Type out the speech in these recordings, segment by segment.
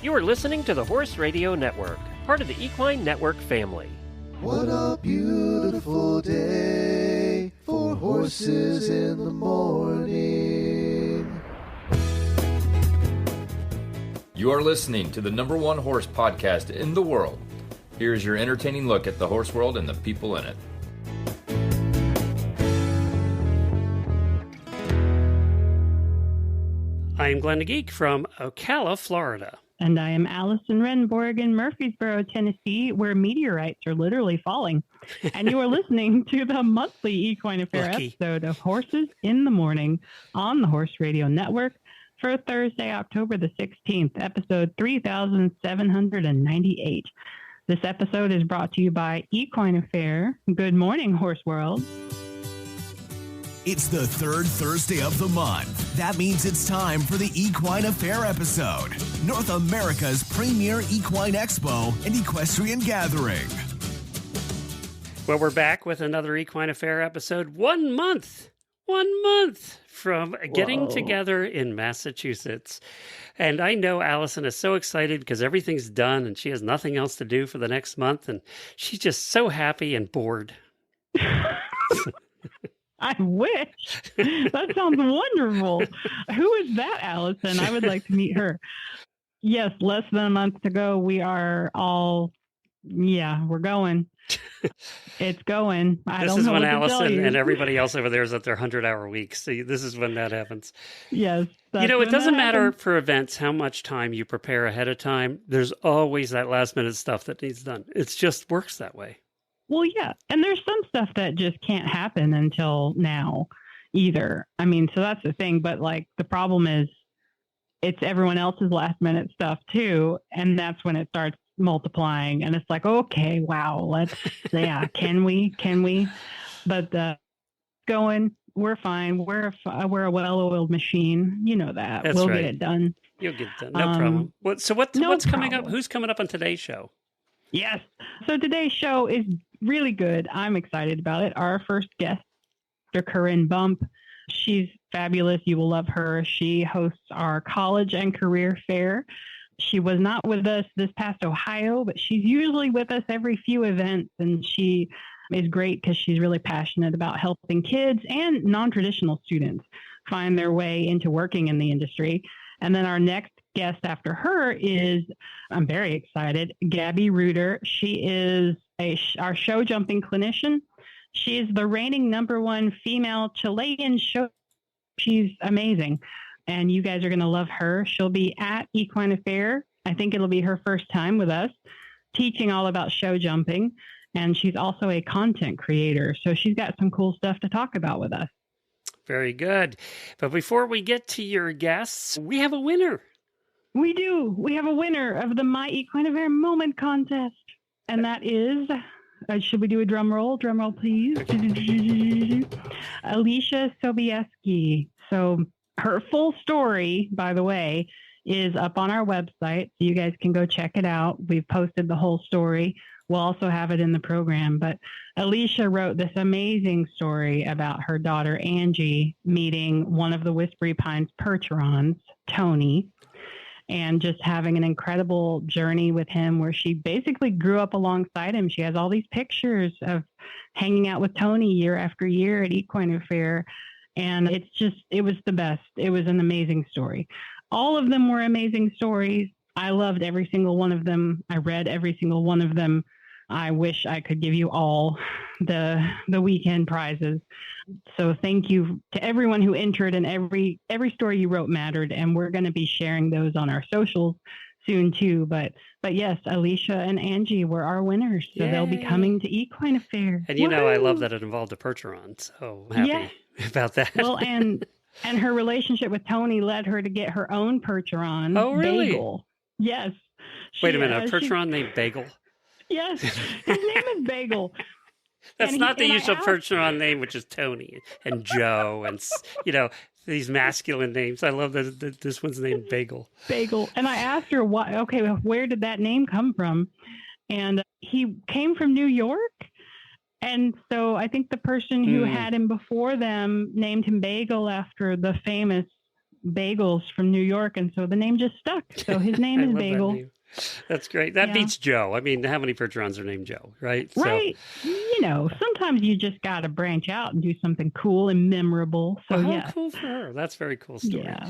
You are listening to the Horse Radio Network, part of the Equine Network family. What a beautiful day for horses in the morning. You are listening to the #1 horse podcast in the world. Here's your entertaining look at the horse world and the people in it. I am Glenn the Geek from Ocala, Florida. And I am Allison Rehnborg in Murfreesboro, Tennessee, where meteorites are literally falling. And you are listening to the monthly Equine Affaire episode of Horses in the Morning on the Horse Radio Network for Thursday, October the 16th, episode 3798. This episode is brought to you by Equine Affaire. Good morning, Horse World. It's the third Thursday of the month. That means it's time for the Equine Affaire episode, North America's premier equine expo and equestrian gathering. Well, we're back with another Equine Affaire episode. 1 month from getting together in Massachusetts. And I know Allison is so excited because everything's done and she has nothing else to do for the next month. And she's just so happy and bored. I wish. That sounds wonderful. Who is that, Allison? I would like to meet her. Yes, less than a month to go. We are all, we're going. It's going. This is when Allison and everybody else over there is at their 100-hour weeks. So this is when that happens. Yes. It doesn't matter for events how much time you prepare ahead of time. There's always that last-minute stuff that needs done. It just works that way. Well, yeah. And there's some stuff that just can't happen until now either. I mean, so that's the thing. But like the problem is it's everyone else's last minute stuff too. And that's when it starts multiplying. And it's like, okay, wow, can we? But going, we're fine. We're a well-oiled machine. You know that. We'll get it done. You'll get it done. No problem. What's coming up? Who's coming up on today's show? Yes. So today's show is really good. I'm excited about it. Our first guest, Dr. Karin Bump. She's fabulous. You will love her. She hosts our college and career fair. She was not with us this past Ohio, but she's usually with us every few events. And she is great because she's really passionate about helping kids and non-traditional students find their way into working in the industry. And then our next guest after her is, I'm very excited, Gaby Reutter. She is our show jumping clinician. She is the reigning #1 female Chilean show. She's amazing. And you guys are going to love her. She'll be at Equine Affaire. I think it'll be her first time with us, teaching all about show jumping. And she's also a content creator. So she's got some cool stuff to talk about with us. Very good. But before we get to your guests, we have a winner. We do. We have a winner of the My Equine Affaire Moment contest. And that is, should we do a drum roll? Drum roll, please. Alicia Sobieski. So her full story, by the way, is up on our website. So you guys can go check it out. We've posted the whole story. We'll also have it in the program. But Alicia wrote this amazing story about her daughter, Angie, meeting one of the Whispery Pines Percherons, Tony, and just having an incredible journey with him where she basically grew up alongside him. She has all these pictures of hanging out with Tony year after year at Equine Affaire. And it was the best. It was an amazing story. All of them were amazing stories. I loved every single one of them. I read every single one of them. I wish I could give you all the weekend prizes. So thank you to everyone who entered, and every story you wrote mattered. And we're going to be sharing those on our socials soon too. But yes, Alicia and Angie were our winners. So they'll be coming to Equine Affaire. And I love that it involved a Percheron. So I'm happy about that. Well, and her relationship with Tony led her to get her own Percheron. Oh, really? Bagel. Yes. Wait a minute, a Percheron named Bagel? Yes, his name is Bagel. That's not the usual Percheron name, which is Tony and Joe and, these masculine names. I love that this one's named Bagel. Bagel. And I asked her, where did that name come from? And he came from New York. And so I think the person who had him before them named him Bagel after the famous bagels from New York, and so the name just stuck. So his name is Bagel. That's great. That beats Joe. I mean, how many Bertrons are named Joe, right? Right. So, sometimes you just got to branch out and do something cool and memorable. So, how cool for her. That's a very cool story. Yeah.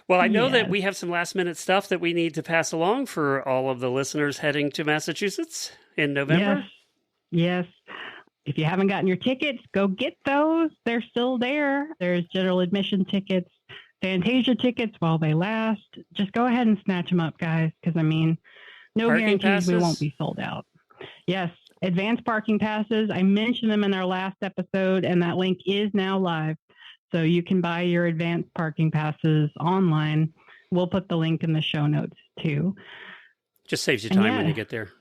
Well, I know that we have some last minute stuff that we need to pass along for all of the listeners heading to Massachusetts in November. Yes. If you haven't gotten your tickets, go get those. They're still there. There's general admission tickets, Fantasia tickets while they last. Just go ahead and snatch them up, guys, because, no parking guarantees passes? We won't be sold out. Yes, advanced parking passes. I mentioned them in our last episode, and that link is now live. So you can buy your advanced parking passes online. We'll put the link in the show notes, too. Just saves you time when you get there.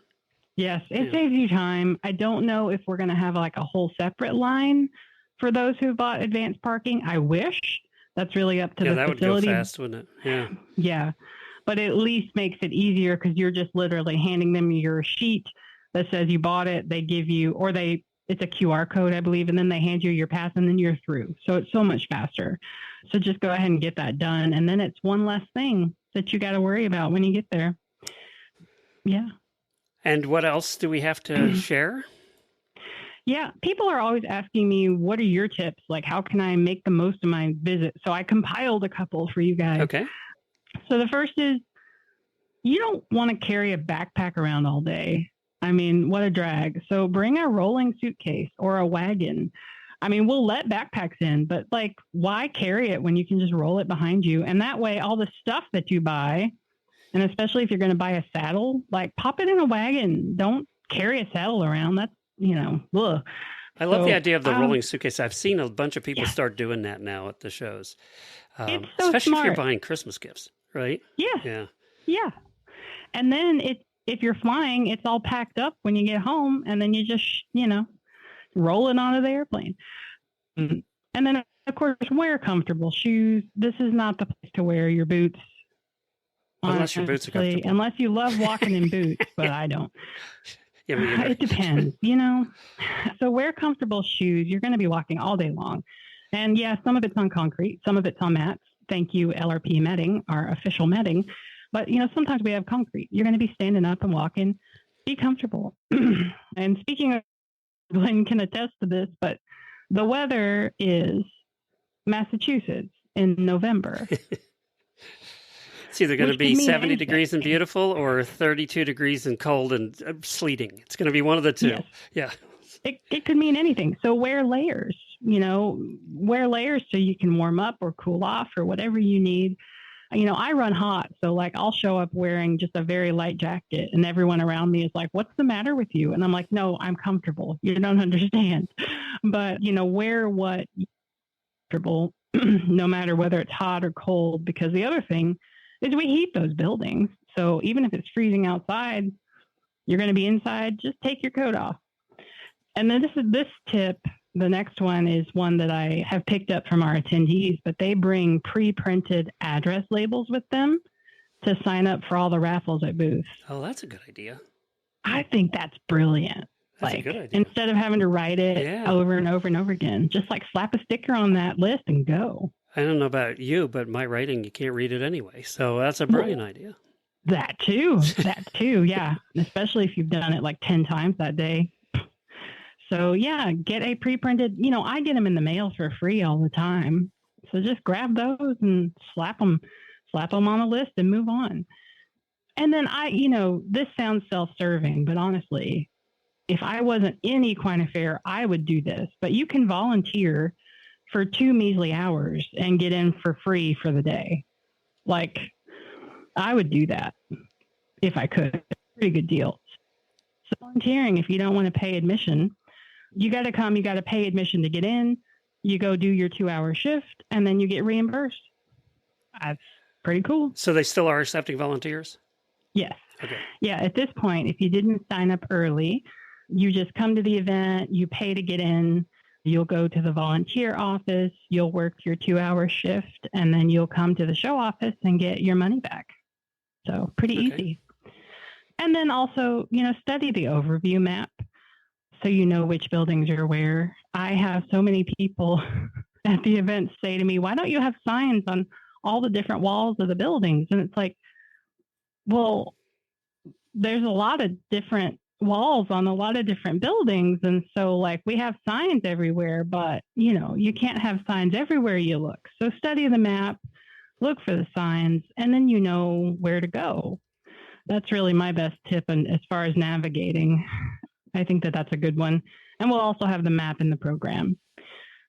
Yes, it saves you time. I don't know if we're going to have like a whole separate line for those who bought advanced parking. I wish. That's really up to the facility. Would go fast, wouldn't it? Yeah. Yeah. But it at least makes it easier because you're just literally handing them your sheet that says you bought it. They give you, it's a QR code, I believe, and then they hand you your pass and then you're through. So it's so much faster. So just go ahead and get that done. And then it's one less thing that you got to worry about when you get there. Yeah. And what else do we have to share? Yeah, people are always asking me, what are your tips? Like, how can I make the most of my visit? So I compiled a couple for you guys. Okay. So the first is, you don't want to carry a backpack around all day. What a drag. So bring a rolling suitcase or a wagon. We'll let backpacks in, but why carry it when you can just roll it behind you? And that way, all the stuff that you buy, and especially if you're going to buy a saddle, pop it in a wagon. Don't carry a saddle around. That's, ugh. I love the idea of the rolling suitcase. I've seen a bunch of people start doing that now at the shows. It's so especially smart. if you're buying Christmas gifts, right? Yeah. And then if you're flying, it's all packed up when you get home, and then you just, roll it onto the airplane. And then, of course, wear comfortable shoes. This is not the place to wear your boots. Unless your boots are comfortable. Unless you love walking in boots, but I don't. Yeah, me either. It depends, So wear comfortable shoes. You're going to be walking all day long. And some of it's on concrete. Some of it's on mats. Thank you, LRP Metting, our official metting. But, sometimes we have concrete. You're going to be standing up and walking. Be comfortable. And speaking of, Glenn can attest to this, but the weather is Massachusetts in November. It's either going to be 70 degrees and beautiful or 32 degrees and cold and sleeting. It's going to be one of the two. Yes. Yeah. It could mean anything. So wear layers, wear layers so you can warm up or cool off or whatever you need. I run hot. So I'll show up wearing just a very light jacket and everyone around me is like, what's the matter with you? And I'm like, no, I'm comfortable. You don't understand. But, wear what you're comfortable, no matter whether it's hot or cold, because the other thing is we heat those buildings. So even if it's freezing outside, you're going to be inside, just take your coat off. And then this tip, the next one is one that I have picked up from our attendees, but they bring pre-printed address labels with them to sign up for all the raffles at booths. Oh, that's a good idea. I think that's brilliant. That's a good idea. Instead of having to write it over and over and over again, just slap a sticker on that list and go. I don't know about you, but my writing, you can't read it anyway. So that's a brilliant idea. That too. Yeah. Especially if you've done it 10 times that day. So get a pre-printed, I get them in the mail for free all the time. So just grab those and slap them on a list and move on. And then this sounds self-serving, but honestly, if I wasn't in Equine Affaire, I would do this, but you can volunteer for 2 measly hours and get in for free for the day. I would do that if I could. Pretty good deal. So volunteering, if you don't want to pay admission, you got to come, you got to pay admission to get in. You go do your 2-hour shift and then you get reimbursed. That's pretty cool. So they still are accepting volunteers? Yes. Okay. Yeah. At this point, if you didn't sign up early, you just come to the event, you pay to get in. You'll go to the volunteer office, you'll work your 2-hour shift, and then you'll come to the show office and get your money back. So pretty easy. And then also, study the overview map so you know which buildings are where. I have so many people at the event say to me, why don't you have signs on all the different walls of the buildings. And it's like, well, there's a lot of different walls on a lot of different buildings. And so like we have signs everywhere, but you can't have signs everywhere you look. So study the map, look for the signs, and then you know where to go. That's really my best tip. And as far as navigating, I think that that's a good one. And we'll also have the map in the program.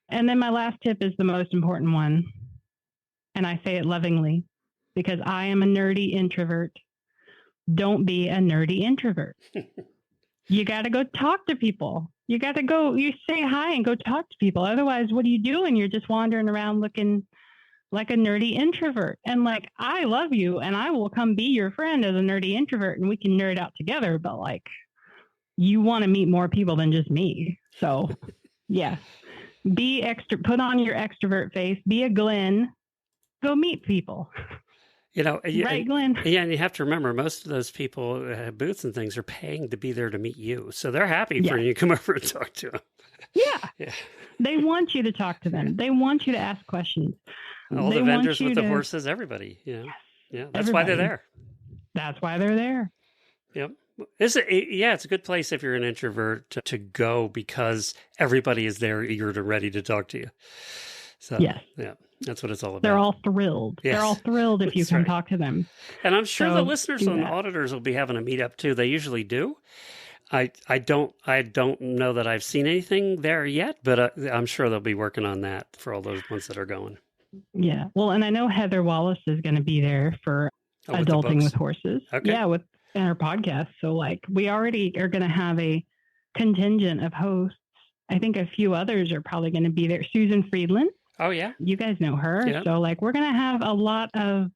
And then my last tip is the most important one. And I say it lovingly because I am a nerdy introvert. Don't be a nerdy introvert. You got to go talk to people. You got to go, you say hi and go talk to people. Otherwise, what are you doing? You're just wandering around looking like a nerdy introvert. And like, I love you and I will come be your friend as a nerdy introvert and we can nerd out together. But like, you want to meet more people than just me. So yeah, be extra, put on your extrovert face, be a Glenn, go meet people. Right, Glenn? Yeah, and you have to remember, most of those people who have booths and things are paying to be there to meet you. So they're happy for you to come over and talk to them. Yeah. They want you to talk to them. They want you to ask questions. All the vendors with the horses, everybody. Yeah, that's why they're there. That's why they're there. Yep. It's a good place if you're an introvert to go because everybody is there eager and ready to talk to you. So, yeah, that's what it's all about. They're all thrilled. Yes. They're all thrilled if you can talk to them. And I'm sure the listeners and auditors will be having a meetup too. They usually do. I don't know that I've seen anything there yet, but I'm sure they'll be working on that for all those ones that are going. Yeah. Well, and I know Heather Wallace is going to be there for Adulting with Horses. Okay. Yeah, in our podcast. So like we already are going to have a contingent of hosts. I think a few others are probably going to be there. Susan Friedland. Oh, yeah. You guys know her. Yeah. So like we're going to have a lot of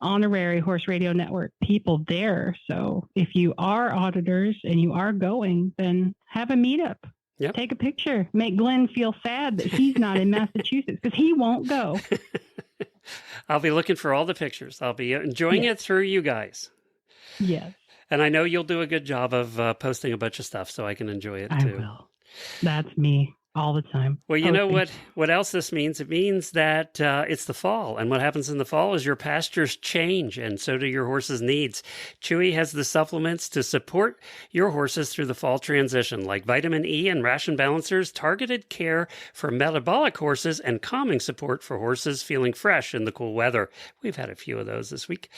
honorary Horse Radio Network people there. So if you are auditors and you are going, then have a meetup. Yep. Take a picture. Make Glenn feel sad that he's not in Massachusetts because he won't go. I'll be looking for all the pictures. I'll be enjoying it through you guys. Yes. And I know you'll do a good job of posting a bunch of stuff so I can enjoy it too. I will. That's me. All the time. Well, you know what else this means? It means that it's the fall. And what happens in the fall is your pastures change, and so do your horse's needs. Chewy has the supplements to support your horses through the fall transition, like vitamin E and ration balancers, targeted care for metabolic horses, and calming support for horses feeling fresh in the cool weather. We've had a few of those this week.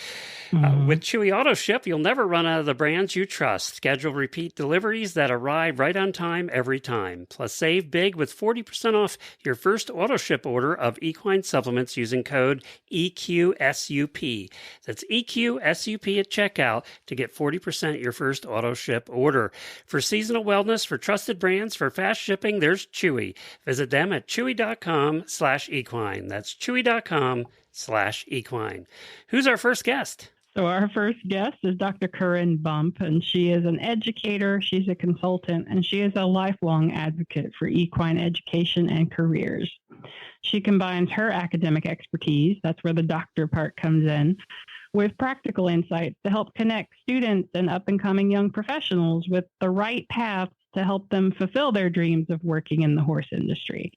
With Chewy Auto Ship, you'll never run out of the brands you trust. Schedule repeat deliveries that arrive right on time every time. Plus, save big with 40% off your first auto ship order of equine supplements using code EQSUP. That's EQSUP at checkout to get 40% your first auto ship order. For seasonal wellness, for trusted brands, for fast shipping, there's Chewy. Visit them at chewy.com/equine. That's chewy.com/equine. Who's our first guest? So our first guest is Dr. Karin Bump, and she is an educator, she's a consultant, and she is a lifelong advocate for equine education and careers. She combines her academic expertise, that's where the doctor part comes in, with practical insights to help connect students and up-and-coming young professionals with the right paths to help them fulfill their dreams of working in the horse industry.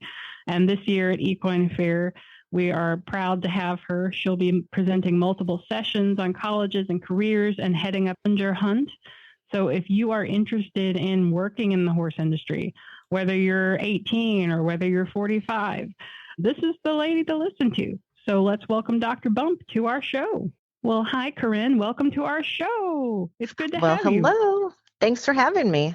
And this year at Equine Affaire, we are proud to have her. She'll be presenting multiple sessions on colleges and careers and heading up Under Hunt. So if you are interested in working in the horse industry, whether you're 18 or whether you're 45, this is the lady to listen to. So let's welcome Dr. Bump to our show. Well, hi, Karin. Welcome to our show. It's good to have you. Well, hello. Thanks for having me.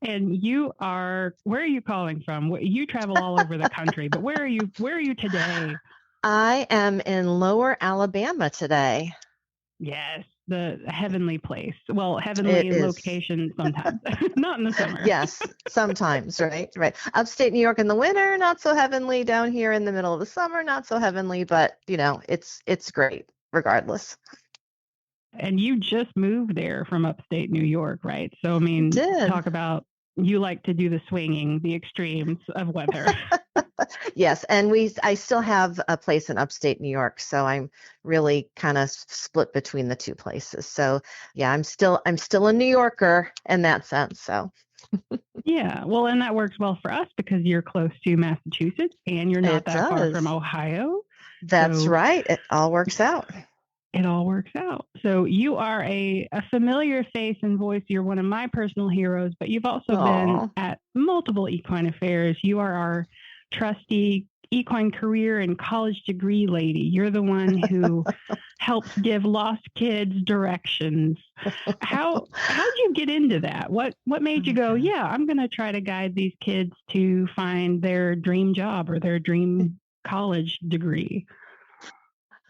And where are you calling from? You travel all over the country, but where are you today? I am in Lower Alabama today. Yes, the heavenly place. Well, heavenly location sometimes, not in the summer. Yes, sometimes, right. Upstate New York in the winter, not so heavenly. Down here in the middle of the summer, not so heavenly, but it's great regardless. And you just moved there from upstate New York, right? So, I mean, talk about, you like to do the swinging, the extremes of weather. Yes, and I still have a place in upstate New York, so I'm really kind of split between the two places. So, yeah, I'm still a New Yorker in that sense. So, yeah, well, and that works well for us because you're close to Massachusetts and you're not that far from Ohio. That's So right. It all works out. it all works out. So you are a familiar face and voice. You're one of my personal heroes, but you've also been at multiple equine affairs. You are our trusty equine career and college degree lady. You're the one who helps give lost kids directions. How'd you get into that? What made you go, yeah, I'm going to try to guide these kids to find their dream job or their dream college degree?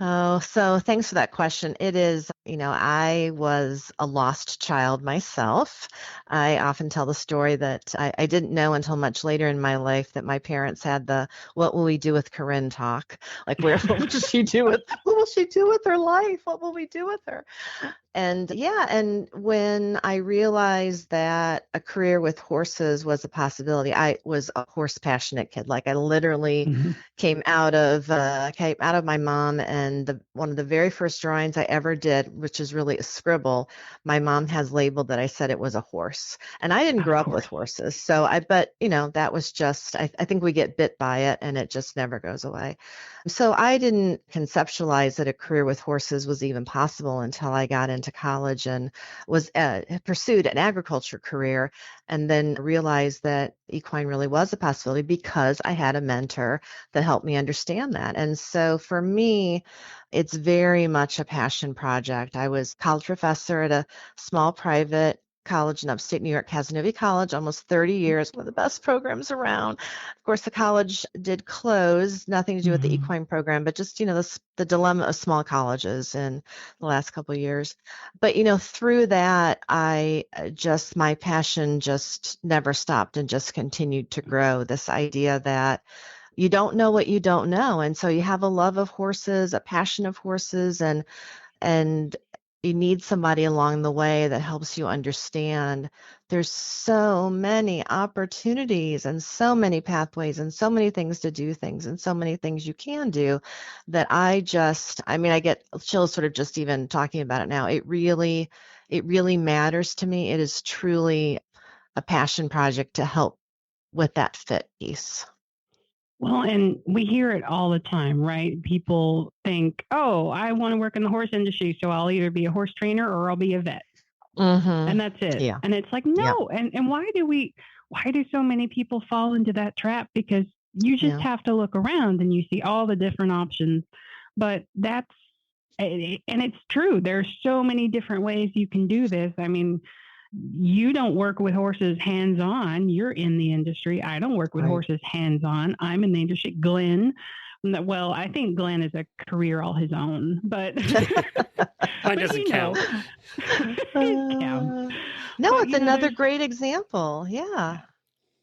Oh, so thanks for that question. It is, I was a lost child myself. I often tell the story that I didn't know until much later in my life that my parents had the "What will we do with Karin" talk. Like, what will she do with her life? What will we do with her? And and when I realized that a career with horses was a possibility, I was a horse passionate kid. Like, I literally came out of my mom, and one of the very first drawings I ever did, which is really a scribble, my mom has labeled that I said it was a horse. And I didn't grow up with horses, so that was just, I think we get bit by it and it just never goes away. So I didn't conceptualize that a career with horses was even possible until I got into college and was pursued an agriculture career, and then realized that equine really was a possibility because I had a mentor that helped me understand that. And so for me, it's very much a passion project. I was college professor at a small private college in upstate New York, Casanova College, almost 30 years, one of the best programs around. Of course, the college did close, nothing to do with the equine program, but just, the dilemma of small colleges in the last couple of years. But, through that, my passion just never stopped and just continued to grow. This idea that you don't know what you don't know. And so you have a love of horses, a passion of horses, and you need somebody along the way that helps you understand there's so many opportunities and so many pathways and so many things to do things and so many things you can do that I get chills sort of just even talking about it now. It really matters to me. It is truly a passion project to help with that fit piece. Well, and we hear it all the time, right? People think, oh, I want to work in the horse industry, so I'll either be a horse trainer or I'll be a vet. And that's it. Yeah. And it's like, no. Yeah. And why do so many people fall into that trap? Because you just have to look around and you see all the different options. But and it's true. There's so many different ways you can do this. I mean, you don't work with horses hands-on. You're in the industry. I don't work with horses hands-on. I'm in the industry. Well, I think Glenn is a career all his own, but mine doesn't count. It counts. No, but, it's another great example. Yeah.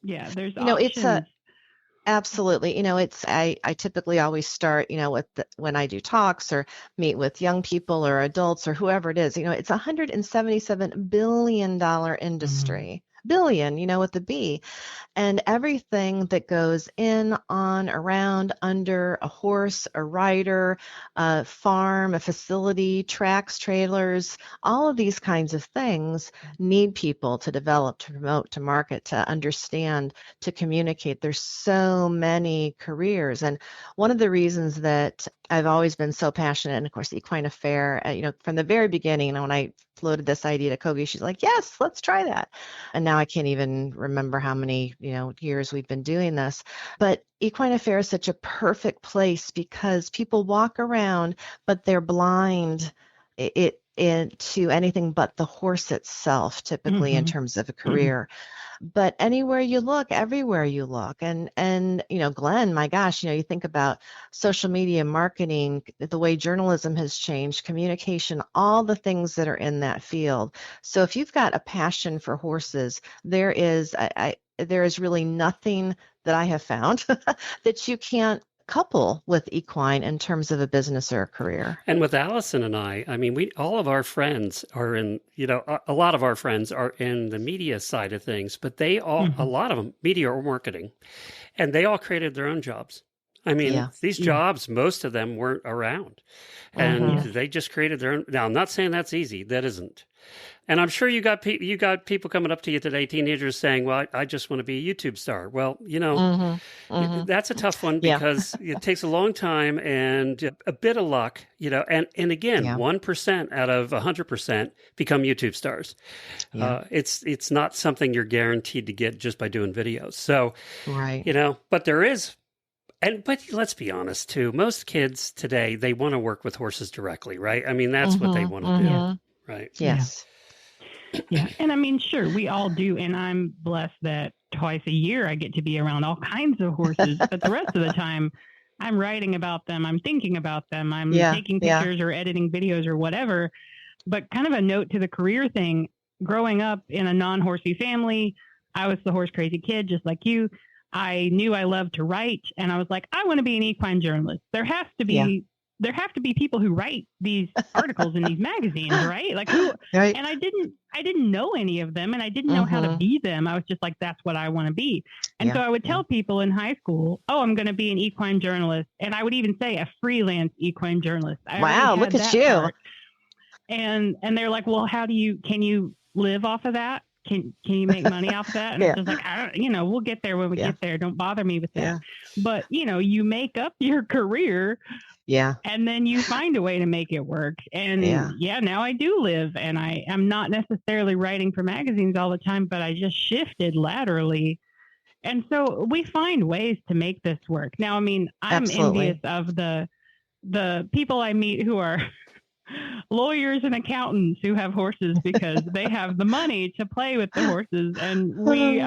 Yeah, there's options. Absolutely. I typically always start, when I do talks or meet with young people or adults or whoever it is, it's a $177 billion industry. Billion, with the B, and everything that goes in, on, around, under a horse, a rider, a farm, a facility, tracks, trailers, all of these kinds of things need people to develop, to promote, to market, to understand, to communicate. There's so many careers. And one of the reasons that I've always been so passionate, and of course, Equine Affaire, from the very beginning, when I floated this idea to Kogi, she's like, yes, let's try that. And now I can't even remember how many, years we've been doing this. But Equine Affaire is such a perfect place because people walk around, but they're blind to anything but the horse itself, typically in terms of a career. But anywhere you look, everywhere you look, and Glenn, my gosh, you think about social media marketing, the way journalism has changed, communication, all the things that are in that field. So if you've got a passion for horses, there is really nothing that I have found that you can't couple with equine in terms of a business or a career. And with Allison and I mean, all of our friends are in, a lot of our friends are in the media side of things, but they all, a lot of them, media or marketing, and they all created their own jobs. I mean, Yeah. these Yeah. jobs, most of them weren't around, and Mhm. they just created their own. Now, I'm not saying that's easy. That isn't. And I'm sure you got people coming up to you today, teenagers saying, "Well, I just want to be a YouTube star." Well, Mhm. Mhm. that's a tough one Yeah. because it takes a long time and a bit of luck, and again, Yeah. 1% out of 100% become YouTube stars. Yeah. It's not something you're guaranteed to get just by doing videos. So, Right. but there is. But let's be honest too. Most kids today, they want to work with horses directly, right? I mean, that's what they Mhm. want to do, Mhm. right? Yes. Yeah. And I mean, sure, we all do. And I'm blessed that twice a year I get to be around all kinds of horses. But the rest of the time, I'm writing about them. I'm thinking about them. I'm Yeah. taking Yeah. pictures or editing videos or whatever. But kind of a note to the career thing, growing up in a non-horsey family, I was the horse crazy kid, just like you. I knew I loved to write, and I was like, I want to be an equine journalist. There have to be people who write these articles in these magazines, right? Like who? Right. And I didn't know any of them, and I didn't know how to be them. I was just like, that's what I want to be. And Yeah. so I would tell people in high school, oh, I'm going to be an equine journalist, and I would even say a freelance equine journalist. I Wow, already look had at that you. part. And they're like, well, can you live off of that? Can you make money off of that? And Yeah. it's just like, I don't, we'll get there when we Yeah. get there. Don't bother me with that. Yeah. But, you make up your career Yeah. and then you find a way to make it work. And Yeah. now I do live, and I'm not necessarily writing for magazines all the time, but I just shifted laterally. And so we find ways to make this work. Now, I mean, I'm Absolutely. envious of the people I meet who are lawyers and accountants who have horses because they have the money to play with the horses, and we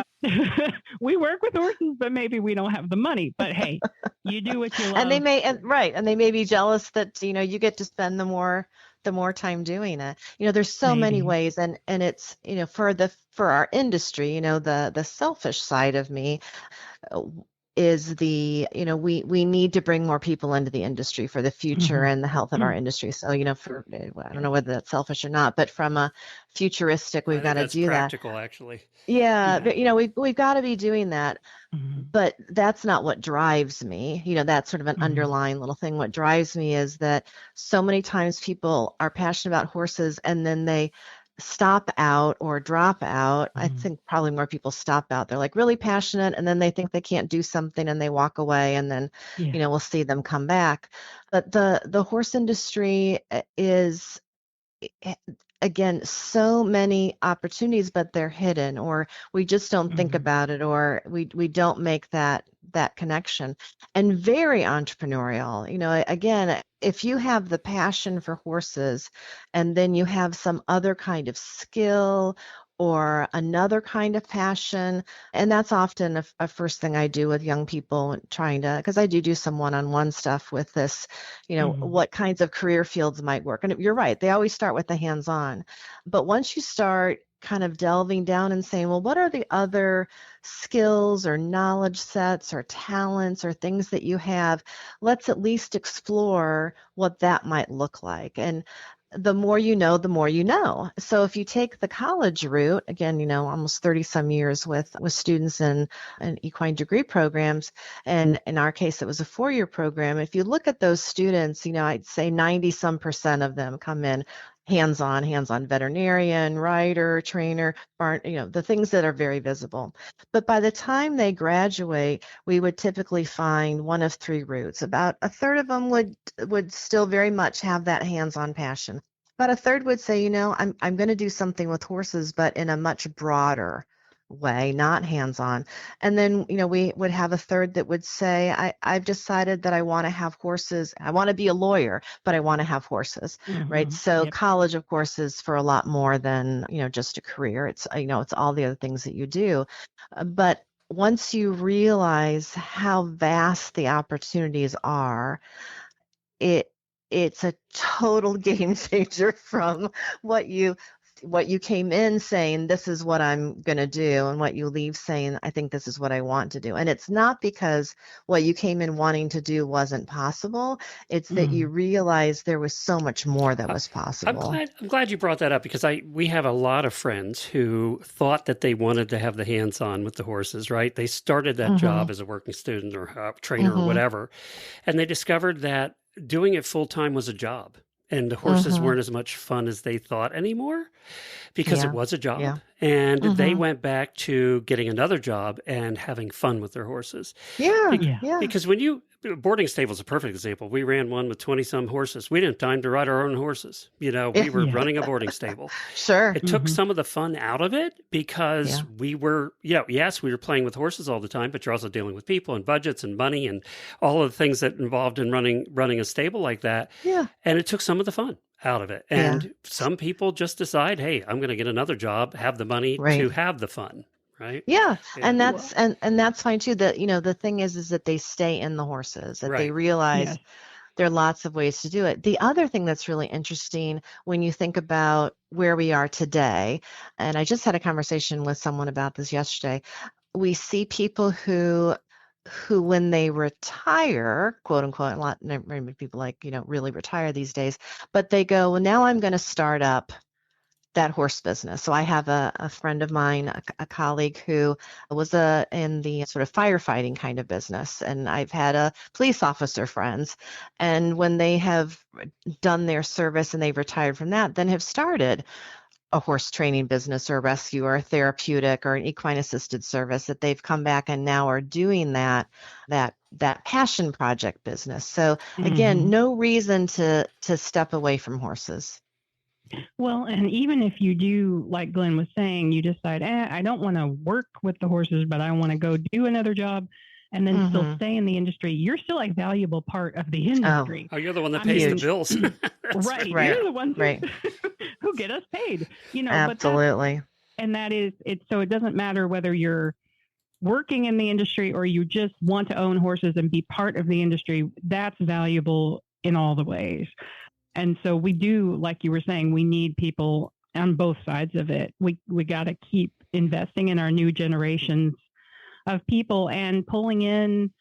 we work with horses, but maybe we don't have the money. But hey, you do what you love. And they may be jealous that you get to spend the more time doing it. There's so many Maybe. ways, and it's for our industry, the selfish side of me is we need to bring more people into the industry for the future Mhm. and the health of our industry. So I don't know whether that's selfish or not, but from a futuristic, I we've think got to that's do that. practical, actually. Yeah, Yeah. but we've got to be doing that. Mhm. But that's not what drives me. That's sort of an Mhm. underlying little thing. What drives me is that so many times people are passionate about horses and then they stop out or drop out. I Mhm. think probably more people stop out. They're like really passionate and then they think they can't do something and they walk away, and then Yeah. we'll see them come back. But the horse industry is, again, so many opportunities, but they're hidden, or we just don't think Mhm. about it, or we don't make that connection. And very entrepreneurial. Again, if you have the passion for horses and then you have some other kind of skill or another kind of passion, and that's often a first thing I do with young people, trying to, because I do some one-on-one stuff with this, Mhm. what kinds of career fields might work. And you're right, they always start with the hands-on. But once you start kind of delving down and saying, well, what are the other skills or knowledge sets or talents or things that you have? Let's at least explore what that might look like. And the more you know, the more you know. So if you take the college route, again, almost 30 some years with students in equine degree programs, and in our case, it was a 4-year program. If you look at those students, I'd say 90 some % of them come in hands-on veterinarian, rider, trainer, barn, the things that are very visible. But by the time they graduate, we would typically find one of 3 routes. About a third of them would still very much have that hands-on passion. About a third would say, I'm going to do something with horses, but in a much broader way, not hands-on. And then, we would have a third that would say, I've decided that I want to have horses. I want to be a lawyer, but I want to have horses, right? Mhm. So Yep. college, of course, is for a lot more than, just a career. It's, it's all the other things that you do. But once you realize how vast the opportunities are, it's a total game changer from what you what you came in saying, this is what I'm going to do, and what you leave saying, I think this is what I want to do. And it's not because what you came in wanting to do wasn't possible. It's that you realized there was so much more that was possible. I'm glad you brought that up, because we have a lot of friends who thought that they wanted to have the hands-on with the horses, right? They started that job as a working student or a trainer or whatever, and they discovered that doing it full-time was a job. And the horses weren't as much fun as they thought anymore, because it was a job. Yeah. And they went back to getting another job and having fun with their horses. Because when boarding stable is a perfect example. We ran one with 20-some horses. We didn't have time to ride our own horses. We were running a boarding stable. It took some of the fun out of it, because we were, yes, we were playing with horses all the time, but you're also dealing with people and budgets and money and all of the things that involved in running a stable like that. And it took some of the fun out of it. And some people just decide, hey, I'm going to get another job, have the money to have the fun. Right. Yeah. And that's and that's fine too. That, the thing is that they stay in the horses, that they realize there are lots of ways to do it. The other thing that's really interesting when you think about where we are today, and I just had a conversation with someone about this yesterday, we see people who when they retire, quote unquote, a lot of people really retire these days, but they go, well, now I'm going to start up that horse business. So I have a friend of mine, a colleague who was in the sort of firefighting kind of business. And I've had a police officer friends. And when they have done their service and they've retired from that, then have started a horse training business or a rescue or a therapeutic or an equine assisted service, that they've come back and now are doing that passion project business. So again, no reason to step away from horses. Well, and even if you do, like Glenn was saying, you decide, I don't want to work with the horses, but I want to go do another job and then still stay in the industry, you're still a valuable part of the industry. Oh, you're the one that pays the bills. Right. You're the one who get us paid. Absolutely. And that is, so it doesn't matter whether you're working in the industry or you just want to own horses and be part of the industry. That's valuable in all the ways. And so we do, like you were saying, we need people on both sides of it. We got to keep investing in our new generations of people and pulling in,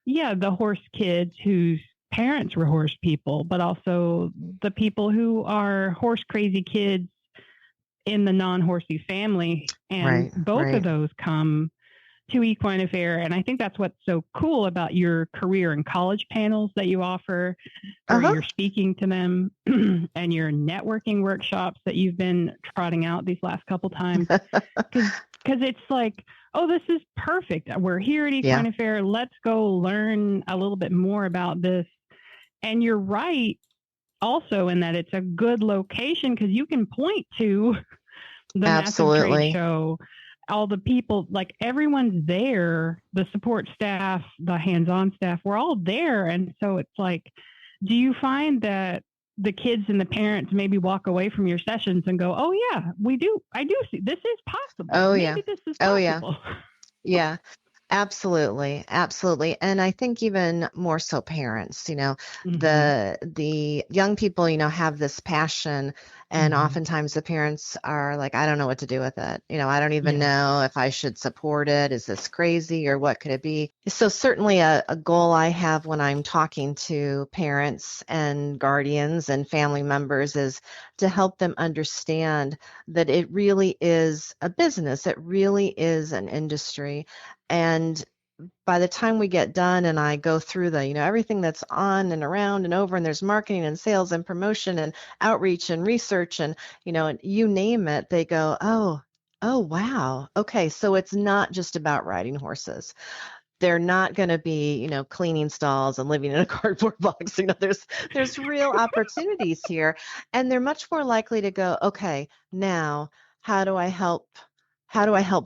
the horse kids whose parents were horse people, but also the people who are horse crazy kids in the non-horsey family. And both of those come to Equine Affaire. And I think that's what's so cool about your career and college panels that you offer, where you're speaking to them, and your networking workshops that you've been trotting out these last couple times. Because it's like, oh, this is perfect. We're here at Equine Affaire. Let's go learn a little bit more about this. And you're right also in that it's a good location, because you can point to the Massive Trade Show, all the people, like everyone's there, the support staff, the hands-on staff, we're all there. And so it's like, do you find that the kids and the parents maybe walk away from your sessions and go, oh yeah, I do see, this is possible. Oh maybe this is possible. Yeah. Absolutely. Absolutely. And I think even more so parents, the young people, have this passion, and oftentimes the parents are like, I don't know what to do with it. I don't even know if I should support it. Is this crazy, or what could it be? So certainly a goal I have when I'm talking to parents and guardians and family members is to help them understand that it really is a business. It really is an industry. And by the time we get done and I go through the, everything that's on and around and over, and there's marketing and sales and promotion and outreach and research and, and you name it, they go, oh, wow. Okay. So it's not just about riding horses. They're not going to be, cleaning stalls and living in a cardboard box. There's real opportunities here, and they're much more likely to go, okay, now how do I help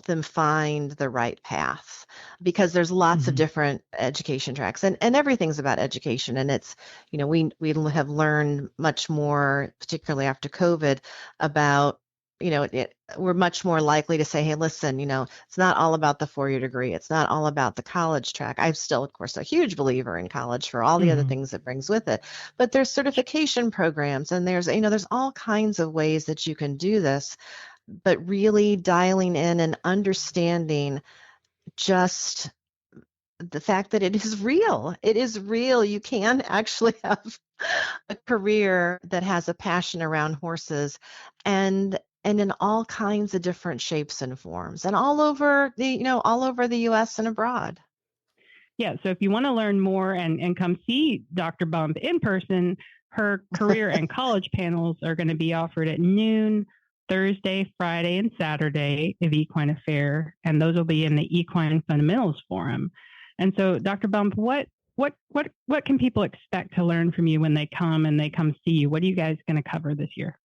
them find the right path? Because there's lots of different education tracks, and everything's about education. And it's, we have learned much more, particularly after COVID, about, we're much more likely to say, hey, listen, it's not all about the 4-year degree. It's not all about the college track. I'm still, of course, a huge believer in college for all the other things it brings with it. But there's certification programs, and there's all kinds of ways that you can do this, but really dialing in and understanding just the fact that it is real. It is real. You can actually have a career that has a passion around horses and in all kinds of different shapes and forms and all over the US and abroad. Yeah. So if you want to learn more and come see Dr. Bump in person, her career and college panels are going to be offered at noon, Thursday, Friday, and Saturday of Equine Affaire. And those will be in the Equine Fundamentals Forum. And so, Dr. Bump, what can people expect to learn from you when they come see you? What are you guys going to cover this year?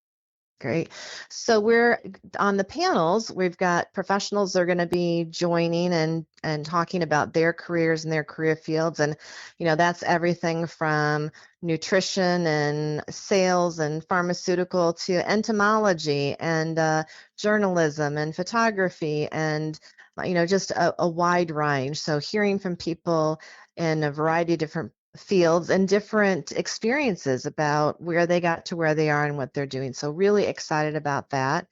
Great. So we're on the panels. We've got professionals that are going to be joining and talking about their careers and their career fields. And, that's everything from nutrition and sales and pharmaceutical to entomology and journalism and photography and, just a wide range. So hearing from people in a variety of different fields and different experiences about where they got to where they are and what they're doing. So really excited about that.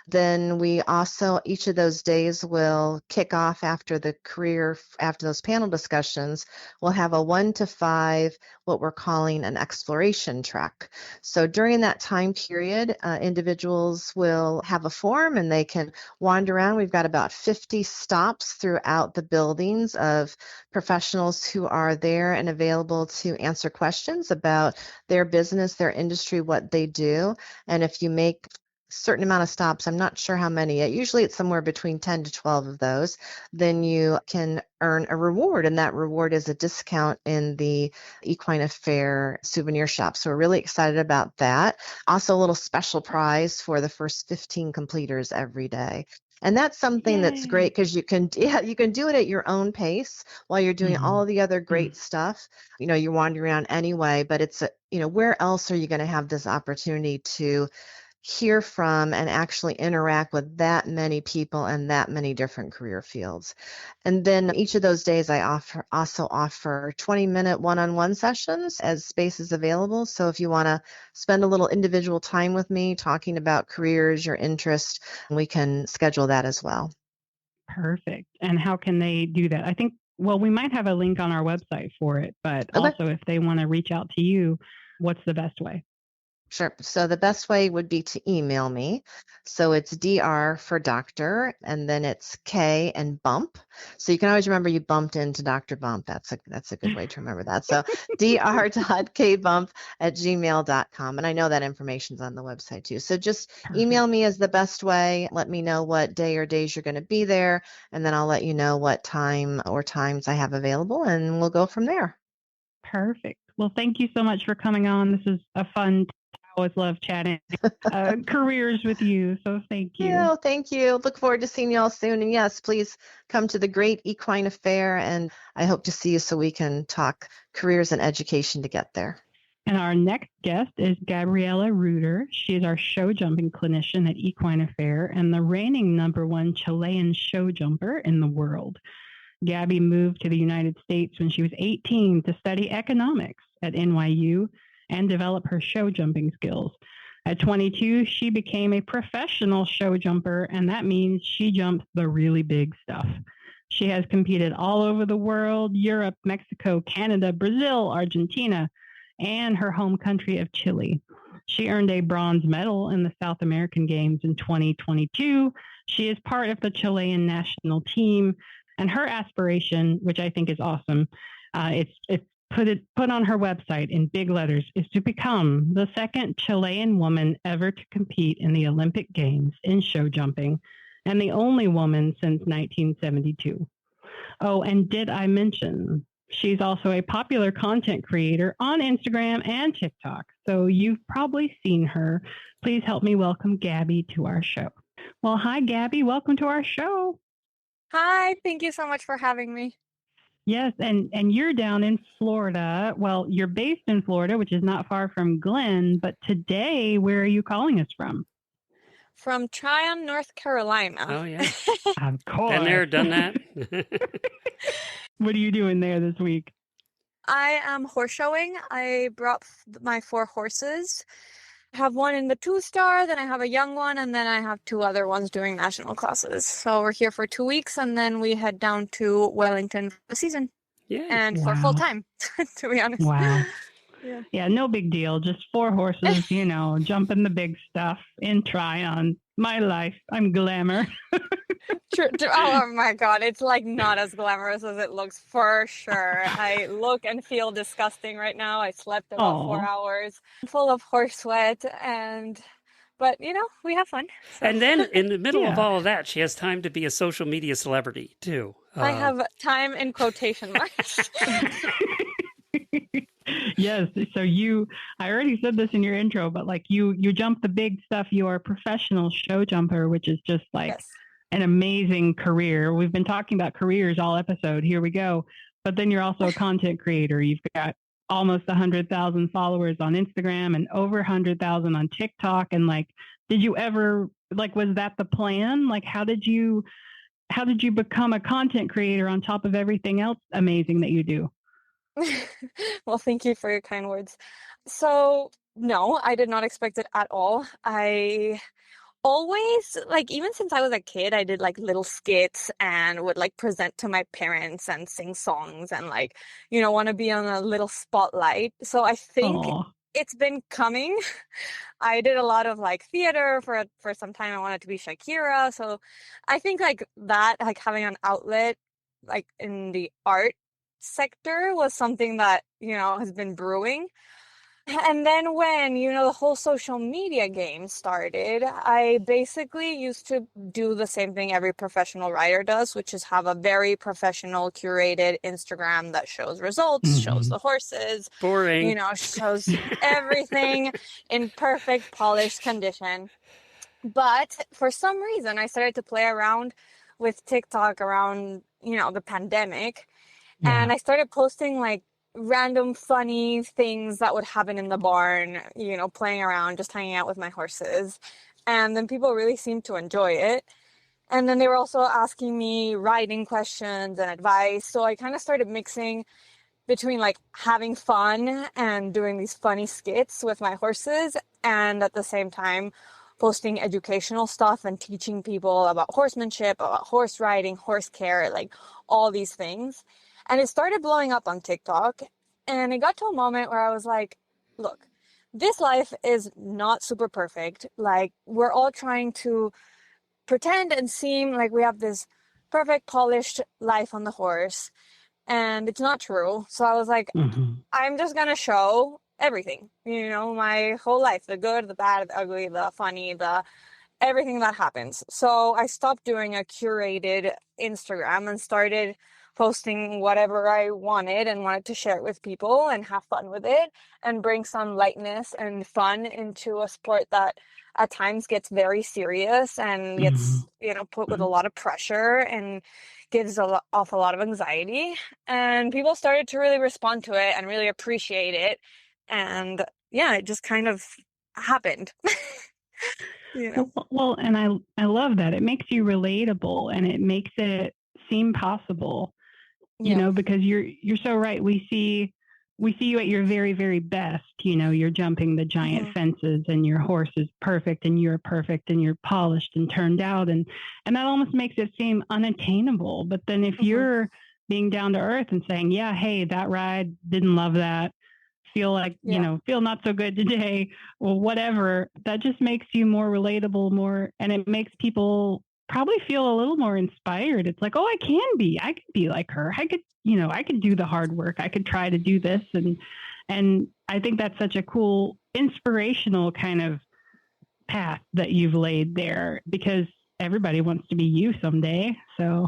Then we also, each of those days will kick off after those panel discussions, we'll have a 1 to 5, what we're calling an exploration track. So during that time period, individuals will have a form and they can wander around. We've got about 50 stops throughout the buildings of professionals who are there and available to answer questions about their business, their industry, what they do. And if you make certain amount of stops, I'm not sure how many yet, usually it's somewhere between 10 to 12 of those, then you can earn a reward, and that reward is a discount in the Equine Affaire souvenir shop. So we're really excited about that. Also a little special prize for the first 15 completers every day. And that's something that's great because you can do it at your own pace while you're doing all the other great stuff. You're wandering around anyway, but it's where else are you going to have this opportunity to hear from and actually interact with that many people and that many different career fields. And then each of those days I also offer 20-minute one-on-one sessions as space is available. So if you want to spend a little individual time with me talking about careers, your interest, we can schedule that as well. Perfect. And how can they do that? I think, we might have a link on our website for it, but also if they want to reach out to you, what's the best way? Sure. So the best way would be to email me. So it's DR for doctor, and then it's K and Bump. So you can always remember you bumped into Dr. Bump. That's a good way to remember that. So dr.kbump@gmail.com. And I know that information's on the website too. So just email me is the best way. Let me know what day or days you're going to be there, and then I'll let you know what time or times I have available, and we'll go from there. Perfect. Well, thank you so much for coming on. This is a fun I always love chatting careers with you. So thank you. Yeah, thank you. Look forward to seeing you all soon. And yes, please come to the Great Equine Affaire. And I hope to see you so we can talk careers and education to get there. And our next guest is Gabriela Reutter. She is our show jumping clinician at Equine Affaire and the reigning #1 Chilean show jumper in the world. Gaby moved to the United States when she was 18 to study economics at NYU and develop her show jumping skills. At 22, she became a professional show jumper, and that means she jumps the really big stuff. She has competed all over the world, Europe, Mexico, Canada, Brazil, Argentina, and her home country of Chile. She earned a bronze medal in the South American Games in 2022. She is part of the Chilean national team, and her aspiration, which I think is awesome, it's put on her website in big letters, is to become the second Chilean woman ever to compete in the Olympic Games in show jumping, and the only woman since 1972. Oh, and did I mention she's also a popular content creator on Instagram and TikTok, so you've probably seen her. Please help me welcome Gaby to our show. Well, hi, Gaby. Welcome to our show. Hi. Thank you so much for having me. Yes, and you're down in Florida. Well, you're based in Florida, which is not far from Glen, but today, where are you calling us from? From Tryon, North Carolina. Oh, yeah. Of course. Been there, done that. What are you doing there this week? I am horse showing. I brought my 4 horses. I have one in the 2-star, then I have a young one, and then I have 2 other ones doing national classes. So we're here for 2 weeks, and then we head down to Wellington for the season. Yeah. And for full time, to be honest. Wow. Yeah. Yeah, no big deal. Just 4 horses, jumping the big stuff in Tryon. My life. I'm glamour. True. Oh my God. It's like not as glamorous as it looks for sure. I look and feel disgusting right now. I slept about 4 hours, full of horse sweat, but we have fun. So. And then in the middle of all of that, she has time to be a social media celebrity too. I have time in quotation marks. Yes. So I already said this in your intro, but like you jump the big stuff. You are a professional show jumper, which is just like Yes. an amazing career. We've been talking about careers all episode. Here we go. But then you're also a content creator. You've got almost 100,000 followers on Instagram and over 100,000 on TikTok. And did you ever, was that the plan? How did you become a content creator on top of everything else amazing that you do? Well, thank you for your kind words. So, no, I did not expect it at all. I always, even since I was a kid, I did little skits and would present to my parents and sing songs and want to be on a little spotlight. So I think it's been coming. I did a lot of theater for some time. I wanted to be Shakira. So I think that, having an outlet in the art sector was something that has been brewing. And then when the whole social media game started, I basically used to do the same thing every professional writer does, which is have a very professional curated Instagram that shows results, shows the horses, boring, shows everything in perfect polished condition. But for some reason I started to play around with TikTok around the pandemic. And I started posting random funny things that would happen in the barn, playing around, just hanging out with my horses. And then people really seemed to enjoy it. And then they were also asking me riding questions and advice. So I kind of started mixing between having fun and doing these funny skits with my horses, and at the same time posting educational stuff and teaching people about horsemanship, about horse riding, horse care, all these things. And it started blowing up on TikTok. And it got to a moment where I was like, look, this life is not super perfect. We're all trying to pretend and seem like we have this perfect, polished life on the horse. And it's not true. So I was like, I'm just going to show everything, my whole life, the good, the bad, the ugly, the funny, everything that happens. So I stopped doing a curated Instagram and started posting whatever I wanted to share it with people and have fun with it and bring some lightness and fun into a sport that at times gets very serious and gets, put with a lot of pressure and gives off a lot of anxiety. And people started to really respond to it and really appreciate it. And it just kind of happened. Well, and I love that. It makes you relatable and it makes it seem possible. Because you're so right. We see you at your very, very best. You're jumping the giant fences and your horse is perfect and you're perfect and you're polished and turned out. And that almost makes it seem unattainable. But then if you're being down to earth and saying, yeah, hey, that ride, didn't love that, feel feel not so good today, or whatever, that just makes you more relatable, and it makes people probably feel a little more inspired. It's like, oh, I can be like her. I could do the hard work. I could try to do this. And I think that's such a cool, inspirational kind of path that you've laid there, because everybody wants to be you someday. So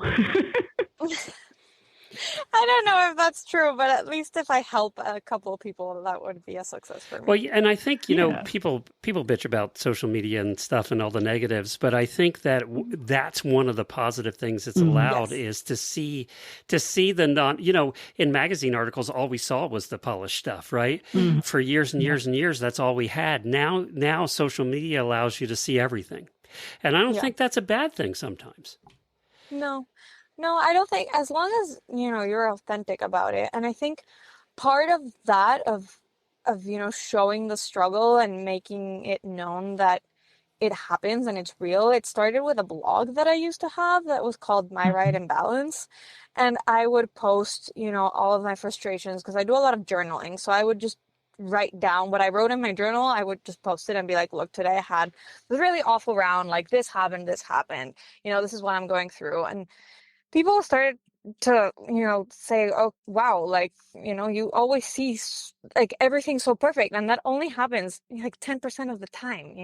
I don't know if that's true, but at least if I help a couple of people, that would be a success for me. Well, and I think, people bitch about social media and stuff and all the negatives, but I think that that's one of the positive things it's allowed is to see the non, in magazine articles, all we saw was the polished stuff, right? For years and years and years, that's all we had. Now social media allows you to see everything. And I don't Yeah. think that's a bad thing sometimes. No, no, I don't think, as long as, you're authentic about it. And I think part of that, of showing the struggle and making it known that it happens and it's real. It started with a blog that I used to have that was called My Right Mhm. and Balance. And I would post, all of my frustrations because I do a lot of journaling. So I would just write down what I wrote in my journal. I would just post it and be like, look, today I had this really awful round. Like this happened, this happened. This is what I'm going through. And people started to say, oh wow, like you always see like everything so perfect, and that only happens like 10% of the time.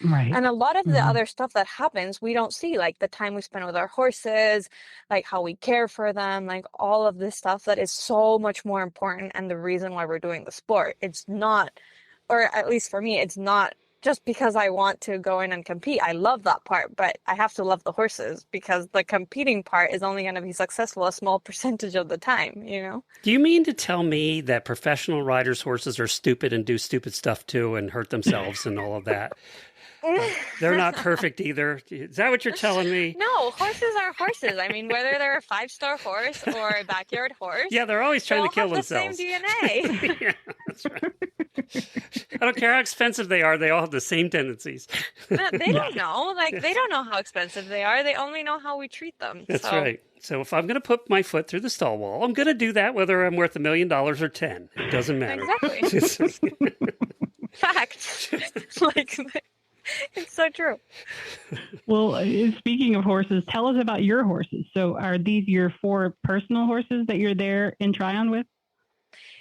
Right. And a lot of the Mhm. other stuff that happens we don't see, like the time we spend with our horses, like how we care for them, like all of this stuff that is so much more important, and the reason why we're doing the sport. It's not, or at least for me, it's not just because I want to go in and compete. I love that part, but I have to love the horses because the competing part is only going to be successful a small percentage of the time. Do you mean to tell me that professional riders' horses are stupid and do stupid stuff too and hurt themselves and all of that? They're not perfect either. Is that what you're telling me? No, horses are horses. I mean, whether they're a 5-star horse or a backyard horse, Yeah, they're always they trying all to kill have the same themselves. DNA. Yeah, that's right. I don't care how expensive they are, they all have the same tendencies. They don't know. Like, they don't know how expensive they are. They only know how we treat them. That's So, right. So if I'm going to put my foot through the stall wall, I'm going to do that whether I'm worth $1 million or 10. It doesn't matter. exactly. Fact. Like, it's so true. Well, speaking of horses, tell us about your horses. So are these your 4 personal horses that you're there in Tryon with?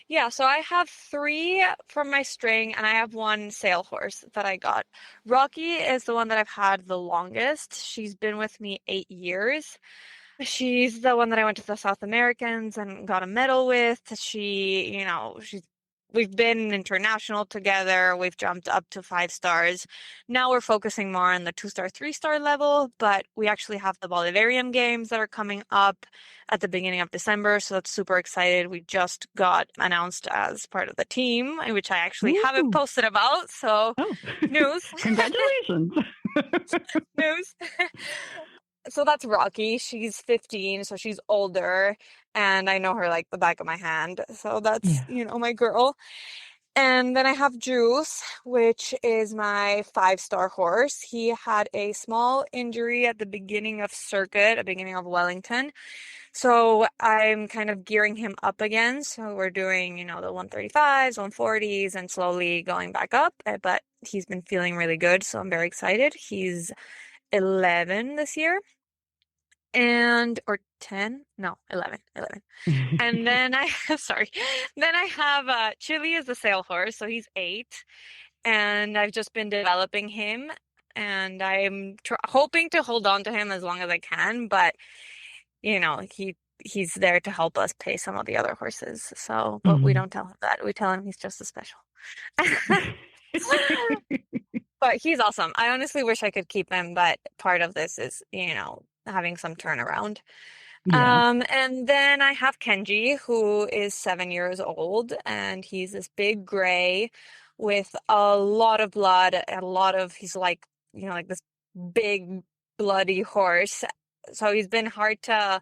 Yeah, so I have 3 from my string, and I have 1 sale horse that I got. Rocky is the one that I've had the longest. She's been with me 8 years. She's the one that I went to the South Americans and got a medal with. We've been international together. We've jumped up to 5 stars. Now we're focusing more on the 2-star, 3-star level, but we actually have the Bolivarian Games that are coming up at the beginning of December. So that's super excited. We just got announced as part of the team, which I actually haven't Ooh. posted about. So Oh, news. congratulations. News. So that's Rocky. She's 15, so she's older, and I know her like the back of my hand. So that's, Yeah. my girl. And then I have Juice, which is my 5-star horse. He had a small injury at the beginning of Wellington. So I'm kind of gearing him up again. So we're doing, the 135s, 140s, and slowly going back up. But he's been feeling really good, so I'm very excited. He's 11 this year. Or 10, no, 11. And then then I have Chili is the sale horse, so he's 8, and I've just been developing him, and I'm hoping to hold on to him as long as I can, but he's there to help us pay some of the other horses. So, but we don't tell him that. We tell him he's just a special. But he's awesome. I honestly wish I could keep him, but part of this is, having some turnaround. Yeah. And then I have Kenji, who is 7 years old, and he's this big gray with a lot of blood, he's like, like this big bloody horse. So he's been hard to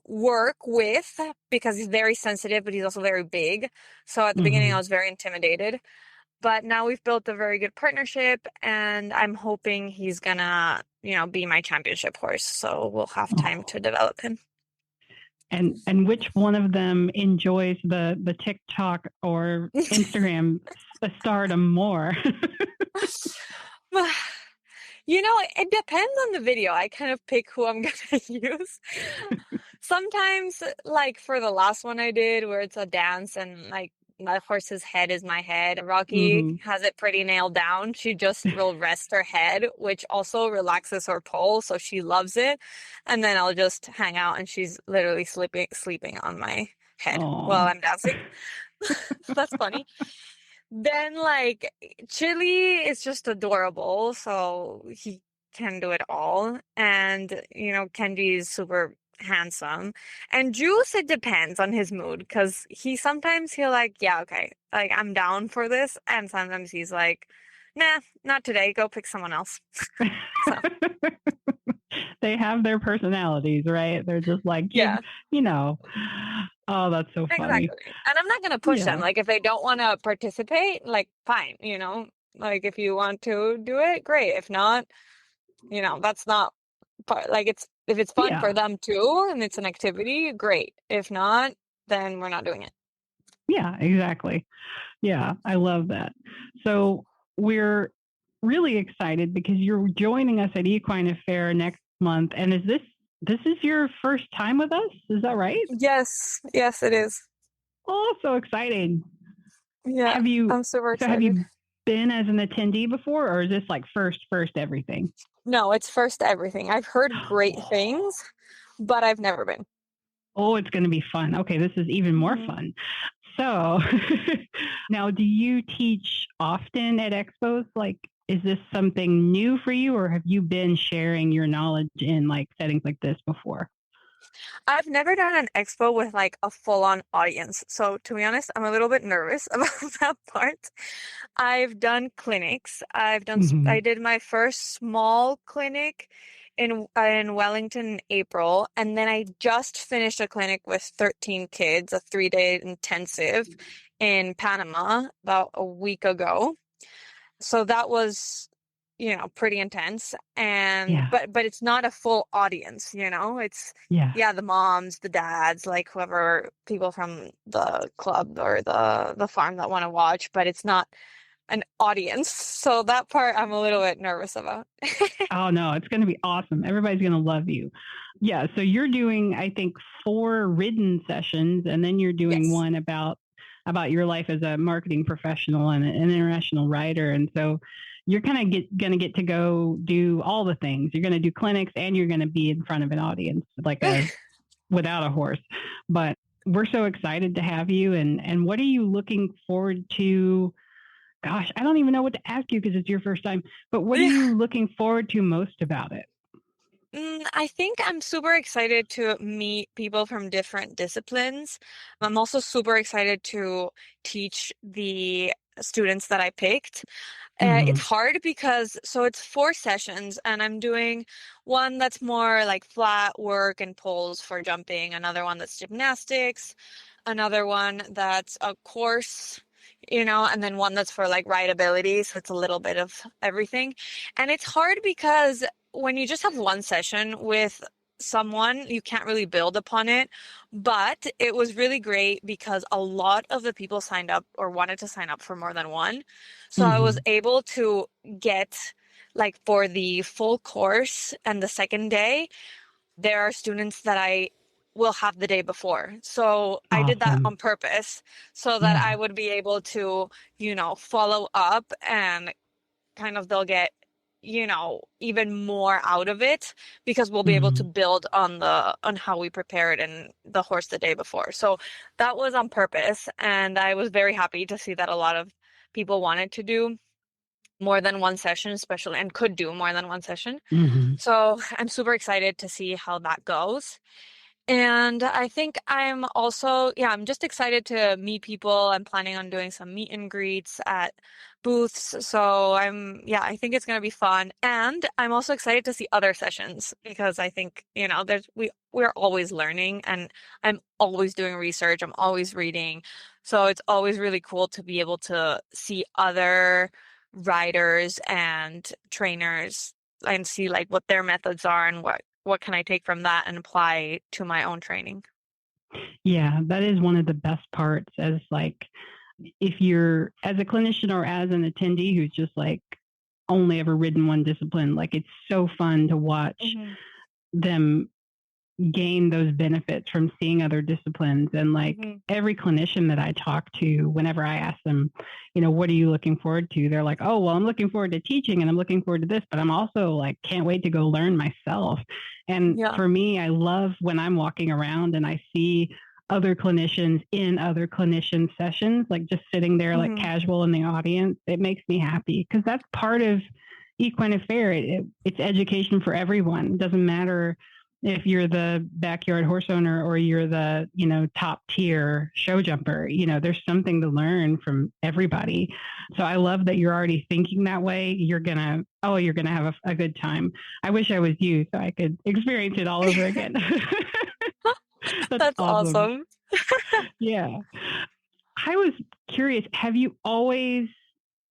work with because he's very sensitive, but he's also very big. So at the beginning, I was very intimidated. But now we've built a very good partnership, and I'm hoping he's gonna, be my championship horse. So we'll have time to develop him. And which one of them enjoys the TikTok or Instagram stardom more? It depends on the video. I kind of pick who I'm gonna use. Sometimes, like for the last one I did, where it's a dance and like my horse's head is my head, Rocky has it pretty nailed down. She just will rest her head, which also relaxes her pole, so she loves it. And then I'll just hang out, and she's literally sleeping on my head while I'm dancing. That's funny. Then, like, Chili is just adorable, so he can do it all. And, Kenji is super handsome. And Juice, it depends on his mood, because he'll like, yeah, okay, like, I'm down for this. And sometimes he's like, nah, not today. Go pick someone else. So. They have their personalities, right? They're just like, Yeah. you know, oh, that's so funny. Exactly. And I'm not going to push them. Yeah. Like, if they don't want to participate, like, fine, like, if you want to do it, great. If not, that's not part, like, if it's fun for them too, and it's an activity, great. If not, then we're not doing it. Yeah, exactly. Yeah, I love that. So we're really excited because you're joining us at Equine Affaire next month. And this is your first time with us? Is that right? Yes, it is. Oh, so exciting. Yeah, I'm super excited. So have you been as an attendee before, or is this like first everything? No, it's first everything. I've heard great things, but I've never been. Oh, it's going to be fun. Okay, this is even more fun. So now, do you teach often at expos? Like, is this something new for you, or have you been sharing your knowledge in like settings like this before? I've never done an expo with like a full-on audience. So to be honest, I'm a little bit nervous about that part. I've done clinics. I did my first small clinic in Wellington in April, and then I just finished a clinic with 13 kids, a 3-day intensive in Panama about a week ago. So that was, pretty intense. And but it's not a full audience, it's the moms, the dads, like whoever, people from the club or the farm that want to watch, but it's not an audience. So that part I'm a little bit nervous about. Oh no, it's going to be awesome. Everybody's going to love you. Yeah. So you're doing, I think, 4 ridden sessions, and then you're doing one about your life as a marketing professional and an international writer. And so you're kind of going to get to go do all the things. You're going to do clinics, and you're going to be in front of an audience, like without a horse. But we're so excited to have you. And what are you looking forward to? Gosh, I don't even know what to ask you because it's your first time, but what are you looking forward to most about it? I think I'm super excited to meet people from different disciplines. I'm also super excited to teach the students that I picked. It's hard because, it's 4 sessions, and I'm doing one that's more like flat work and poles for jumping, another one that's gymnastics, another one that's a course, and then one that's for like rideability. So it's a little bit of everything. And it's hard because when you just have one session with someone, you can't really build upon it. But it was really great because a lot of the people signed up or wanted to sign up for more than one. So I was able to get, like, for the full course and the second day, there are students that I will have the day before. So I did that on purpose so that I would be able to, follow up, and kind of they'll get, even more out of it because we'll be able to build on how we prepared in the horse the day before. So that was on purpose. And I was very happy to see that a lot of people wanted to do more than one session, especially, and could do more than one session. So I'm super excited to see how that goes. And I think I'm also, I'm just excited to meet people. I'm planning on doing some meet and greets at booths. So I think it's going to be fun. And I'm also excited to see other sessions because I think, we're always learning, and I'm always doing research. I'm always reading. So it's always really cool to be able to see other riders and trainers and see like what their methods are and what can I take from that and apply to my own training. Yeah, that is one of the best parts, as like, if you're as a clinician or as an attendee who's just like only ever ridden one discipline, like it's so fun to watch them gain those benefits from seeing other disciplines. And like every clinician that I talk to, whenever I ask them, what are you looking forward to? They're like, oh, well, I'm looking forward to teaching, and I'm looking forward to this, but I'm also like, can't wait to go learn myself. And for me, I love when I'm walking around and I see other clinicians in other clinician sessions, like just sitting there, like casual in the audience. It makes me happy because that's part of Equine Affaire. It's education for everyone. It doesn't matter if you're the backyard horse owner or you're the, top tier show jumper, there's something to learn from everybody. So I love that you're already thinking that way. You're going to have a good time. I wish I was you so I could experience it all over again. That's awesome. Yeah. I was curious, have you always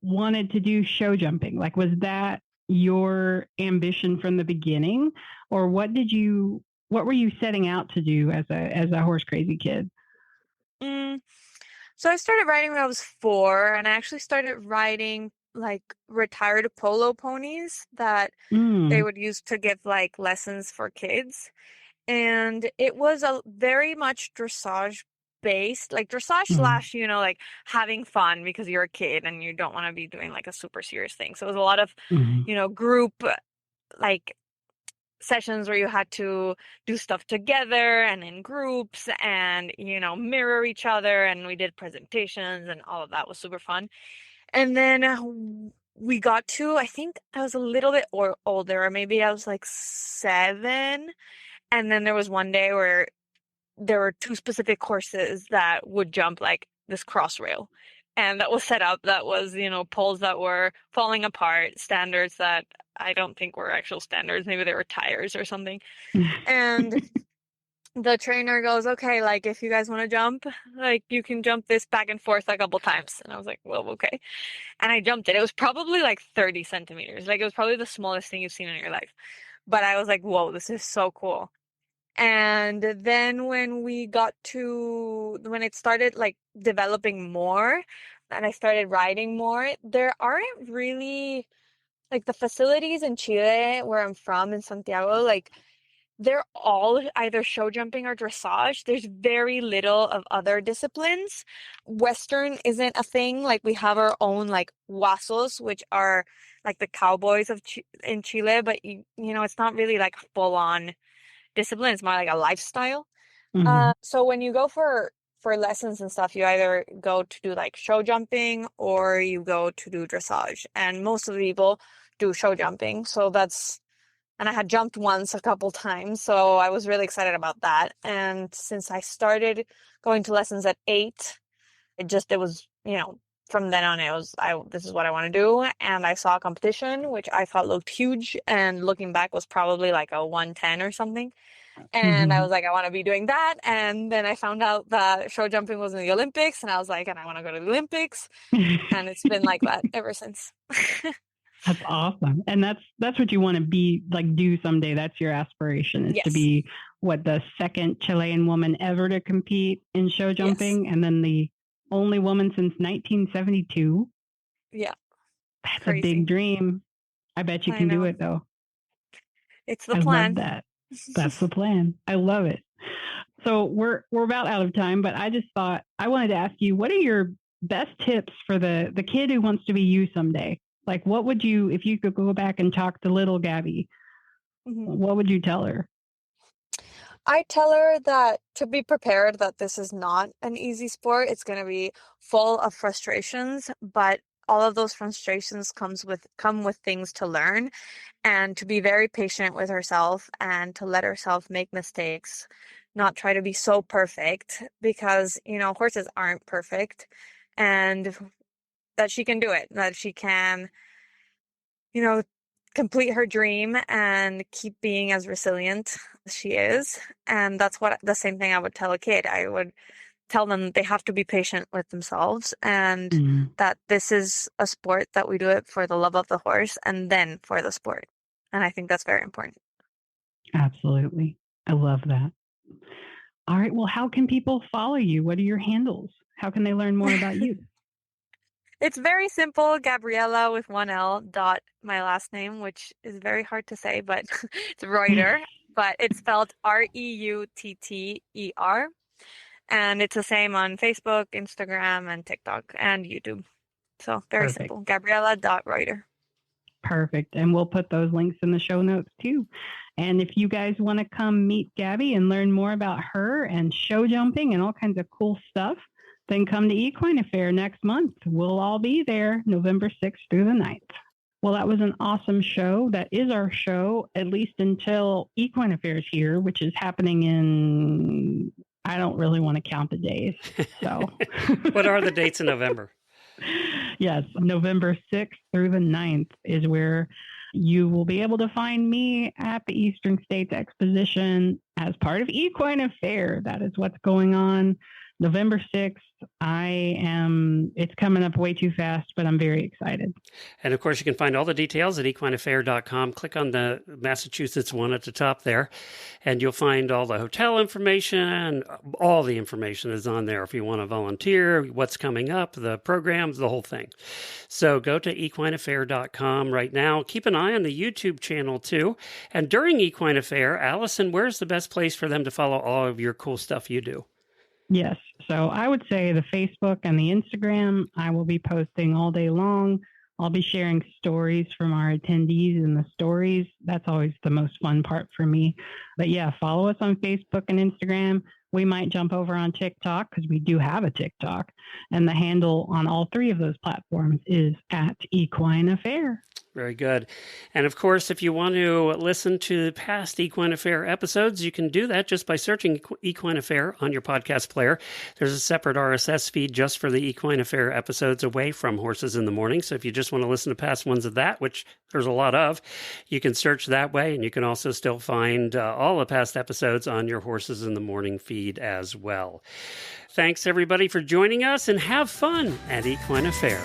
wanted to do show jumping? Like, was that your ambition from the beginning, or what were you setting out to do as a horse crazy kid? So I started riding when I was 4, and I actually started riding like retired polo ponies that they would use to give like lessons for kids. And it was a very much dressage based, like dressage slash, like having fun because you're a kid and you don't want to be doing like a super serious thing. So it was a lot of, group like sessions where you had to do stuff together and in groups and, mirror each other. And we did presentations and all of that was super fun. And then we got to, I think I was a little bit older, or maybe I was like 7. And then there was one day where there were 2 specific horses that would jump like this cross rail. And that was set up. That was, poles that were falling apart, standards that I don't think were actual standards. Maybe they were tires or something. And the trainer goes, okay, like if you guys want to jump, like you can jump this back and forth a couple times. And I was like, well, okay. And I jumped it. It was probably like 30 centimeters. Like it was probably the smallest thing you've seen in your life. But I was like, whoa, this is so cool. And then when it started like developing more and I started riding more, there aren't really like the facilities in Chile where I'm from in Santiago, like they're all either show jumping or dressage. There's very little of other disciplines. Western isn't a thing. Like we have our own like huasos, which are like the cowboys in Chile, but it's not really like full on discipline. It's more like a lifestyle. So when you go for lessons and stuff, you either go to do like show jumping or you go to do dressage, and most of the people do show jumping. And I had jumped once a couple times, so I was really excited about that. And since I started going to lessons at 8, it was from then on this is what I want to do. And I saw a competition which I thought looked huge, and looking back was probably like a 110 or something. And I was like, I want to be doing that. And then I found out that show jumping was in the Olympics, and I was like, and I want to go to the Olympics. And it's been like that ever since. That's awesome. And that's what you want to be, like, do someday. That's your aspiration, is to be the second Chilean woman ever to compete in show jumping. And then the only woman since 1972. Yeah. That's crazy. A big dream. I bet you can do it though. It's the plan. I love that. That's the plan. I love it. So we're about out of time, but I just thought I wanted to ask you, what are your best tips for the kid who wants to be you someday? Like, what would you, if you could go back and talk to little Gaby, what would you tell her? I tell her that to be prepared that this is not an easy sport. It's going to be full of frustrations, but all of those frustrations come with things to learn, and to be very patient with herself and to let herself make mistakes, not try to be so perfect, because, horses aren't perfect, and that she can do it, that she can, complete her dream and keep being as resilient as she is. And that's the same thing I would tell a kid. I would tell them they have to be patient with themselves, and that this is a sport that we do it for the love of the horse and then for the sport. And I think that's very important. Absolutely. I love that. All right. Well, how can people follow you? What are your handles? How can they learn more about you? It's very simple. Gabriela with 1 L dot my last name, which is very hard to say, but it's Reutter, but it's spelled Reutter. And it's the same on Facebook, Instagram, and TikTok, and YouTube. So very simple. Gabriela.Reutter. Perfect. And we'll put those links in the show notes too. And if you guys want to come meet Gaby and learn more about her and show jumping and all kinds of cool stuff, then come to Equine Affaire next month. We'll all be there November 6th through the 9th. Well, that was an awesome show. That is our show, at least until Equine Affair is here, which is happening in, I don't really want to count the days. So, What are the dates in November? Yes, November 6th through the 9th is where you will be able to find me at the Eastern States Exposition as part of Equine Affair. That is what's going on. November 6th, it's coming up way too fast, but I'm very excited. And of course, you can find all the details at equineaffair.com. Click on the Massachusetts one at the top there, and you'll find all the hotel information. All the information is on there if you want to volunteer, what's coming up, the programs, the whole thing. So go to equineaffair.com right now. Keep an eye on the YouTube channel too. And during Equine Affair, Allison, where's the best place for them to follow all of your cool stuff you do? Yes. So I would say the Facebook and the Instagram, I will be posting all day long. I'll be sharing stories from our attendees and the stories. That's always the most fun part for me. But yeah, follow us on Facebook and Instagram. We might jump over on TikTok because we do have a TikTok. And the handle on all three of those platforms is at Equine Affair. Very good. And of course, if you want to listen to past Equine Affair episodes, you can do that just by searching Equine Affair on your podcast player. There's a separate RSS feed just for the Equine Affair episodes away from Horses in the Morning. So if you just want to listen to past ones of that, which there's a lot of, you can search that way. And you can also still find all the past episodes on your Horses in the Morning feed as well. Thanks, everybody, for joining us, and have fun at Equine Affair.